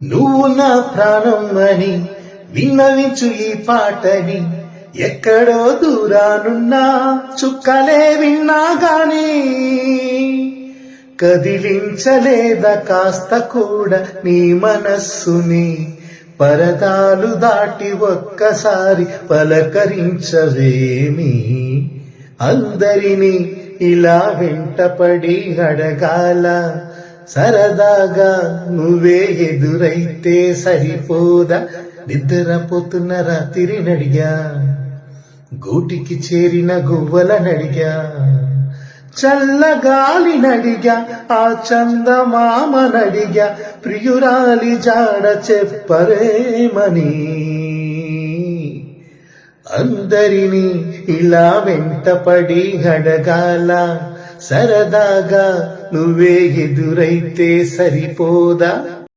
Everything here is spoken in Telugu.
నువ్వు నా ప్రాణం అని విన్నవించు ఈ పాటని, ఎక్కడో దూరానున్నా చుక్కలే విన్నా గాని కదిలించలేద కాస్త కూడా నీ మనస్సుని. పరదాలు దాటి ఒక్కసారి పలకరించవేమి, అందరినీ ఇలా వెంటపడి అడగాల. సరదాగా నువ్వే ఎదురైతే సరిపోదా, నిద్రపోతున్న రాత్రి నడిగా, గూటికి చేరిన గువ్వల నడిగా, చల్లగాలి నడిగా, ఆ చందమామ నడిగా, ప్రియురాలి జాడ చెప్పరేమని. అందరినీ ఇలా వెంటపడి అడగాల, సరదాగా నువ్వే ఎదురైతే సరిపోదా.